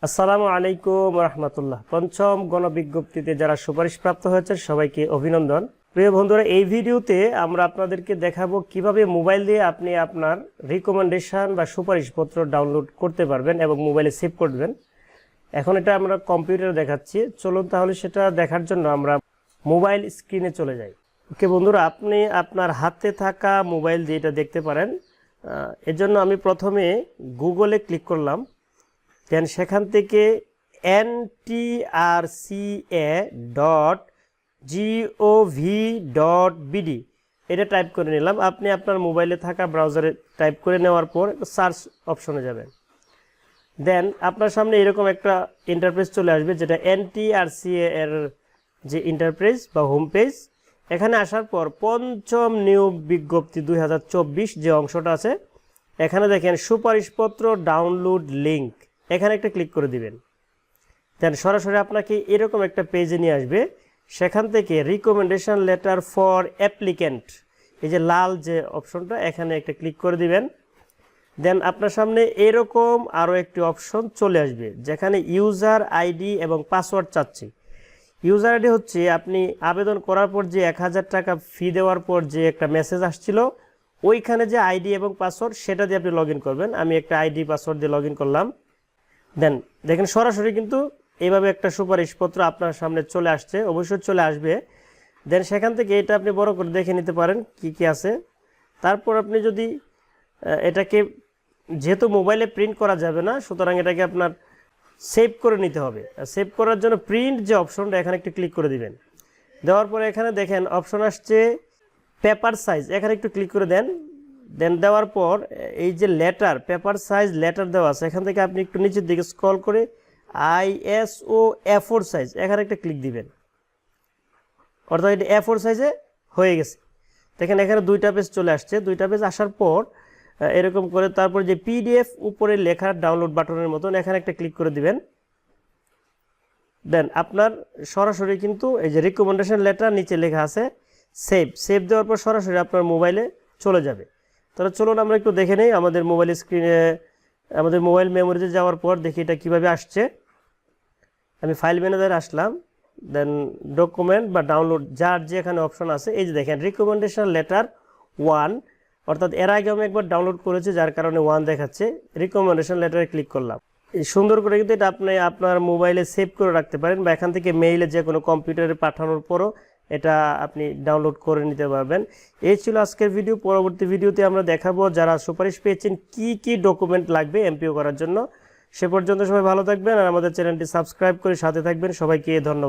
আসসালামু আলাইকুম রহমতুল্লাহ। পঞ্চম গণবিজ্ঞপ্তিতে যারা সুপারিশপ্রাপ্ত হয়েছে সবাইকে অভিনন্দন। প্রিয় বন্ধুরা, এই ভিডিওতে আমরা আপনাদেরকে দেখাবো কিভাবে মোবাইল দিয়ে আপনি আপনার রিকমেন্ডেশন বা সুপারিশপত্র ডাউনলোড করতে পারবেন এবং মোবাইলে সেভ করবেন। এখন এটা আমরা কম্পিউটারে দেখাচ্ছি। চলুন তাহলে সেটা দেখার জন্য আমরা মোবাইল স্ক্রিনে চলে যাই। ওকে বন্ধুরা, আপনি আপনার হাতে থাকা মোবাইল দিয়ে এটা দেখতে পারেন। এর জন্য আমি প্রথমে গুগলে ক্লিক করলাম। দেন সেখান থেকে ntrca.gov.bd এটা টাইপ করে নিলাম। আপনি আপনার মোবাইলে থাকা ব্রাউজারে টাইপ করে নেওয়ার পর সার্চ অপশনে যাবেন। দেন আপনার সামনে এরকম একটা ইন্টারফেস চলে আসবে, যেটা NTRCA এর যে ইন্টারফেস বা হোম পেজ। এখানে আসার পর পঞ্চম নিয়োগ বিজ্ঞপ্তি 2024 যে অংশটা আছে, এখানে দেখেন সুপারিশপত্র ডাউনলোড লিঙ্ক, এখানে একটা ক্লিক করে দিবেন। দেন সরাসরি আপনাকে এরকম একটা পেজে নিয়ে আসবে। সেখান থেকে রিকমেন্ডেশন লেটার ফর অ্যাপ্লিক্যান্ট, এই যে লাল যে অপশনটা, এখানে একটা ক্লিক করে দিবেন। দেন আপনার সামনে এরকম আরও একটি অপশন চলে আসবে, যেখানে ইউজার আইডি এবং পাসওয়ার্ড চাচ্ছি। ইউজার আইডি হচ্ছে আপনি আবেদন করার পর যে 1000 টাকা ফি দেওয়ার পর যে একটা মেসেজ আসছিল, ওইখানে যে আইডি এবং পাসওয়ার্ড সেটা দিয়ে আপনি লগ ইন করবেন। আমি একটা আইডি পাসওয়ার্ড দিয়ে লগ ইন করলাম। দেন দেখেন সরাসরি কিন্তু এইভাবে একটা সুপারিশপত্র আপনার সামনে চলে আসছে, অবশ্যই চলে আসবে। দেন সেখান থেকে এটা আপনি বড় করে দেখে নিতে পারেন কি কি আছে। তারপর আপনি যদি এটাকে, যেহেতু মোবাইলে প্রিন্ট করা যাবে না, সুতরাং এটাকে আপনার সেভ করে নিতে হবে। সেভ করার জন্য প্রিন্ট যে অপশনটা, এখানে একটু ক্লিক করে দিবেন। দেওয়ার পরে এখানে দেখেন অপশন আসছে পেপার সাইজ, এখানে একটু ক্লিক করে দেন। দেন দেওয়ার পর এই যে লেটার, পেপার সাইজ লেটার দেওয়া আছে, এখান থেকে আপনি একটু নিচের দিকে স্ক্রল করে ISO A4 সাইজ, এখানে একটা ক্লিক দিবেন। অর্থাৎ এটা A4 সাইজে হয়ে গেছে। দেখেন এখানে দুইটা পেজ চলে আসছে। দুইটা পেজ আসার পর এরকম করে তারপর যে PDF উপরে লেখার ডাউনলোড বাটনের মতন, এখানে একটা ক্লিক করে দিবেন। দেন আপনার সরাসরি কিন্তু এই যে রিকমেন্ডেশন লেটার নিচে লেখা আছে সেভ দেওয়ার পর সরাসরি আপনার মোবাইলে চলে যাবে। তাহলে চলুন আমরা একটু দেখে নেই আমাদের মোবাইল স্ক্রিনে, আমাদের মোবাইল মেমোরিতে যাওয়ার পর দেখি এটা কিভাবে আসছে। আমি ফাইল ম্যানেজারে আসলাম। দেন ডকুমেন্ট বা ডাউনলোড যার যে এখানে অপশন আছে, এই যে দেখেন রিকমেন্ডেশন লেটার 1, অর্থাৎ এর আগে আমি একবার ডাউনলোড করেছি যার কারণে 1 দেখাচ্ছে। রিকমেন্ডেশন লেটারে ক্লিক করলাম। সুন্দর করে কিন্তু এটা আপনি আপনার মোবাইলে সেভ করে রাখতে পারেন, বা এখান থেকে মেইলে যে কোনো কম্পিউটারে পাঠানোর পরও এটা আপনি ডাউনলোড করে নিতে পারবেন। এই ছিল আজকের ভিডিও। পরবর্তী ভিডিওতে আমরা দেখাবো যারা সুপারিশ পেয়েছেন কি কি ডকুমেন্ট লাগবে MPO করার জন্য। সে পর্যন্ত সবাই ভালো থাকবেন আর আমাদের চ্যানেলটি সাবস্ক্রাইব করে সাথে থাকবেন। সবাইকে ধন্যবাদ।